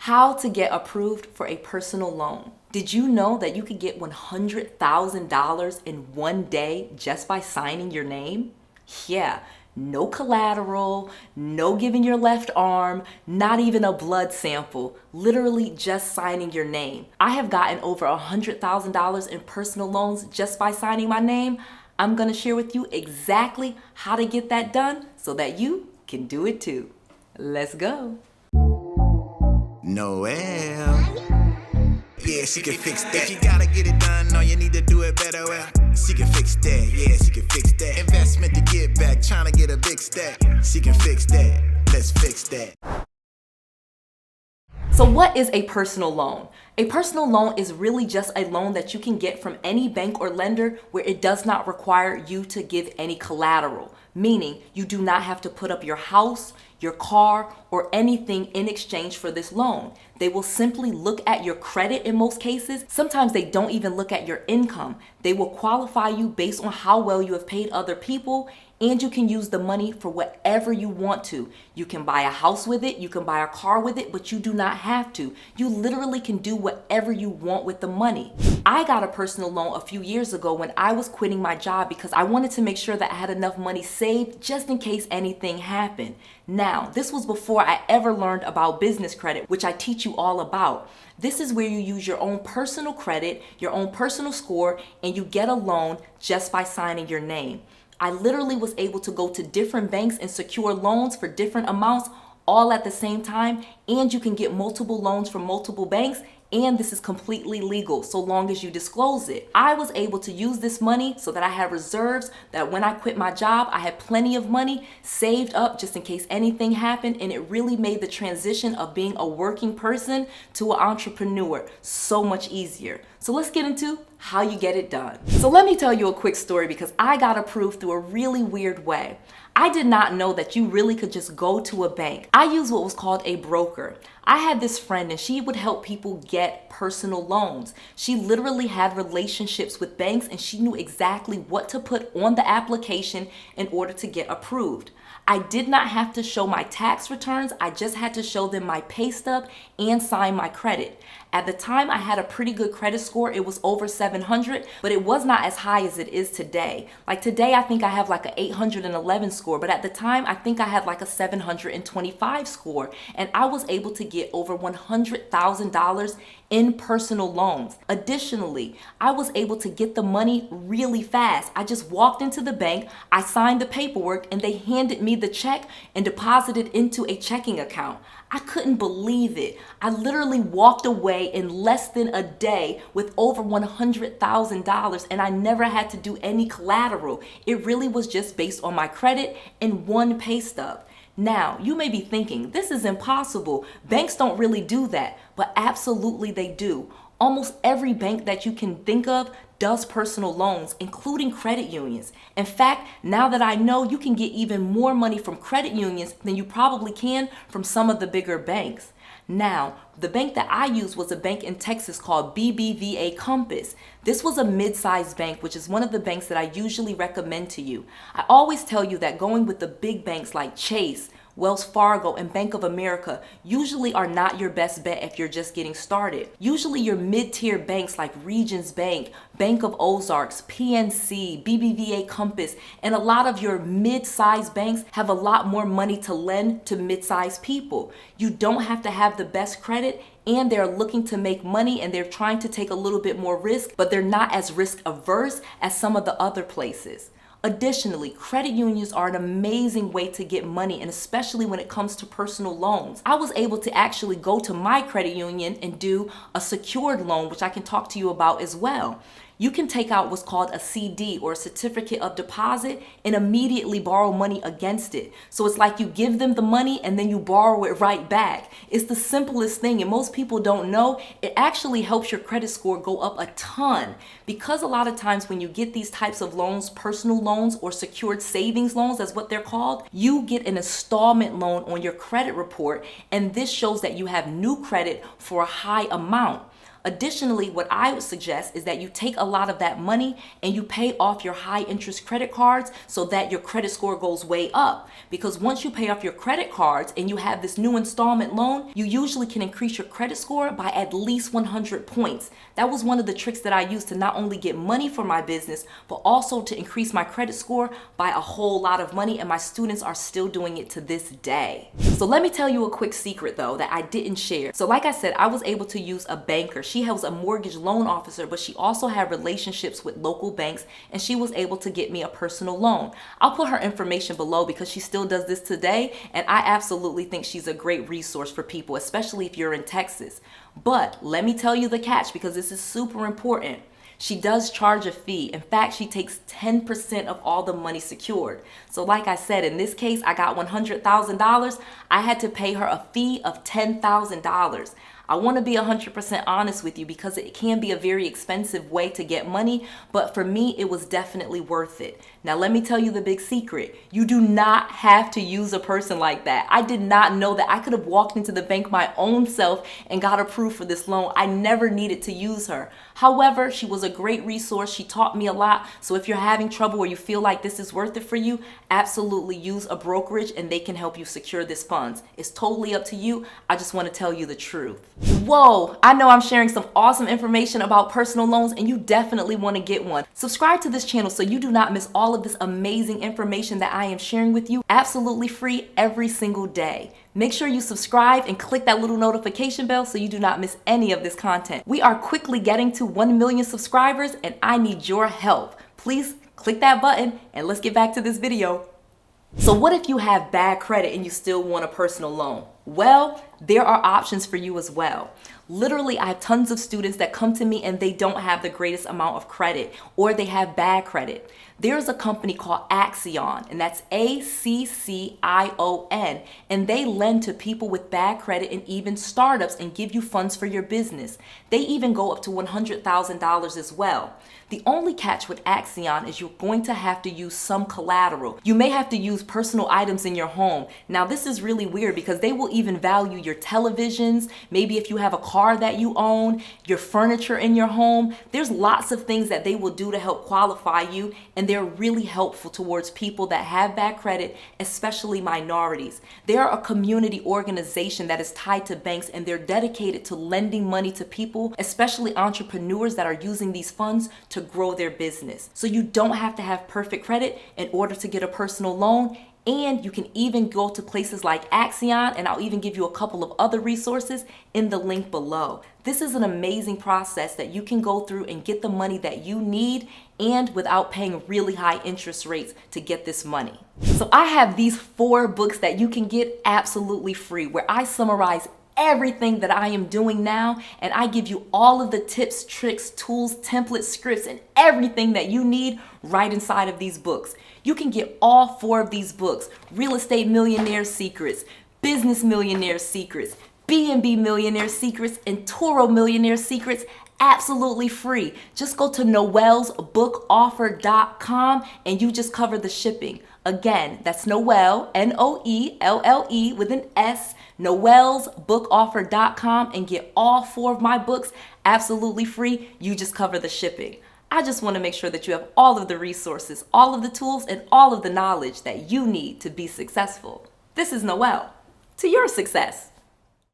How to get approved for a personal loan. Did you know that you could get $100,000 in one day just by signing your name? Yeah, no collateral, no giving your left arm, not even a blood sample, literally just signing your name. I have gotten over $100,000 in personal loans just by signing my name. I'm gonna share with you exactly how to get that done so that you can do it too. Let's go. Noel. Yeah, she can fix that. If you gotta get it done, no, you need to do it better. Well, she can fix that. Yeah, she can fix that. Investment to get back, trying to get a big stack. She can fix that. Let's fix that. So what is a personal loan? A personal loan is really just a loan that you can get from any bank or lender where it does not require you to give any collateral, meaning you do not have to put up your house, your car, or anything in exchange for this loan. They will simply look at your credit in most cases. Sometimes they don't even look at your income. They will qualify you based on how well you have paid other people, and you can use the money for whatever you want to. You can buy a house with it, you can buy a car with it, but you do not have to. You literally can do whatever you want with the money. I got a personal loan a few years ago when I was quitting my job because I wanted to make sure that I had enough money saved just in case anything happened. Now, this was before I ever learned about business credit, which I teach you all about. This is where you use your own personal credit, your own personal score, and you get a loan just by signing your name. I literally was able to go to different banks and secure loans for different amounts all at the same time, and you can get multiple loans from multiple banks, and this is completely legal so long as you disclose it. I was able to use this money so that I had reserves, that when I quit my job, I had plenty of money saved up just in case anything happened, and it really made the transition of being a working person to an entrepreneur so much easier. So let's get into how you get it done. So let me tell you a quick story because I got approved through a really weird way. I did not know that you really could just go to a bank. I used what was called a broker. I had this friend and she would help people get personal loans. She literally had relationships with banks and she knew exactly what to put on the application in order to get approved. I did not have to show my tax returns. I just had to show them my pay stub and sign my credit. At the time, I had a pretty good credit score. It was over 700, but it was not as high as it is today. Like today, I think I have like an 811 score, but at the time, I think I had like a 725 score, and I was able to get over $100,000 in personal loans. Additionally, I was able to get the money really fast. I just walked into the bank, I signed the paperwork, and they handed me the check and deposited into a checking account. I couldn't believe it. I literally walked away in less than a day with over $100,000, and I never had to do any collateral. It really was just based on my credit and one pay stub. Now, you may be thinking, this is impossible. Banks don't really do that, but absolutely they do. Almost every bank that you can think of does personal loans, including credit unions. In fact, now that I know, you can get even more money from credit unions than you probably can from some of the bigger banks. Now, the bank that I used was a bank in Texas called BBVA Compass. This was a mid-sized bank, which is one of the banks that I usually recommend to you. I always tell you that going with the big banks like Chase, Wells Fargo, and Bank of America usually are not your best bet if you're just getting started. Usually your mid-tier banks like Regions Bank, Bank of Ozarks, PNC, BBVA Compass, and a lot of your mid-sized banks have a lot more money to lend to mid-sized people. You don't have to have the best credit, and they're looking to make money and they're trying to take a little bit more risk, but they're not as risk averse as some of the other places. Additionally, credit unions are an amazing way to get money, and especially when it comes to personal loans. I was able to actually go to my credit union and do a secured loan, which I can talk to you about as well. You can take out what's called a CD, or a certificate of deposit, and immediately borrow money against it. So it's like you give them the money and then you borrow it right back. It's the simplest thing, and most people don't know. It actually helps your credit score go up a ton, because a lot of times when you get these types of loans, personal loans or secured savings loans, that's what they're called, you get an installment loan on your credit report, and this shows that you have new credit for a high amount. Additionally, what I would suggest is that you take a lot of that money and you pay off your high interest credit cards so that your credit score goes way up. Because once you pay off your credit cards and you have this new installment loan, you usually can increase your credit score by at least 100 points. That was one of the tricks that I used to not only get money for my business, but also to increase my credit score by a whole lot of money, and my students are still doing it to this day. So let me tell you a quick secret though that I didn't share. So like I said, I was able to use a banker. She was a mortgage loan officer, but she also had relationships with local banks, and she was able to get me a personal loan. I'll put her information below because she still does this today, and I absolutely think she's a great resource for people, especially if you're in Texas. But let me tell you the catch, because this is super important. She does charge a fee. In fact, she takes 10% of all the money secured. So like I said, in this case, I got $100,000. I had to pay her a fee of $10,000. I want to be 100% honest with you because it can be a very expensive way to get money, but for me, it was definitely worth it. Now, let me tell you the big secret. You do not have to use a person like that. I did not know that I could have walked into the bank my own self and got approved for this loan. I never needed to use her. However, she was a great resource. She taught me a lot. So if you're having trouble or you feel like this is worth it for you, absolutely use a brokerage and they can help you secure this funds. It's totally up to you. I just want to tell you the truth. Whoa, I know I'm sharing some awesome information about personal loans, and you definitely want to get one. Subscribe to this channel so you do not miss all of this amazing information that I am sharing with you, absolutely free every single day. Make sure you subscribe and click that little notification bell so you do not miss any of this content. We are quickly getting to 1 million subscribers, and I need your help. Please click that button and let's get back to this video. So what if you have bad credit and you still want a personal loan? Well, there are options for you as well. Literally, I have tons of students that come to me and they don't have the greatest amount of credit, or they have bad credit. There's a company called 𝗡𝗚𝗃, and that's ACCION, and they lend to people with bad credit and even startups and give you funds for your business. They even go up to $100,000 as well. The only catch with 𝗡𝗃𝗃 is you're going to have to use some collateral. You may have to use personal items in your home. Now, this is really weird because they will even value your televisions, maybe if you have a car that you own, your furniture in your home. There's lots of things that they will do to help qualify you, and they're really helpful towards people that have bad credit, especially minorities. They're a community organization that is tied to banks, and they're dedicated to lending money to people, especially entrepreneurs that are using these funds to grow their business. So you don't have to have perfect credit in order to get a personal loan. And you can even go to places like 𝗡𝗃𝗃, and I'll even give you a couple of other resources in the link below. This is an amazing process that you can go through and get the money that you need, and without paying really high interest rates to get this money. So I have these 4 books that you can get absolutely free, where I summarize everything that I am doing now, and I give you all of the tips, tricks, tools, templates, scripts, and everything that you need right inside of these books. You can get all 4 of these books: Real Estate Millionaire Secrets, Business Millionaire Secrets, B&B Millionaire Secrets, and Toro Millionaire Secrets, absolutely free. Just go to noellsbookoffer.com and you just cover the shipping. Again, that's Noelle, Noelle with an S, noellsbookoffer.com, and get all 4 of my books absolutely free. You just cover the shipping. I just want to make sure that you have all of the resources, all of the tools, and all of the knowledge that you need to be successful. This is Noelle. To your success.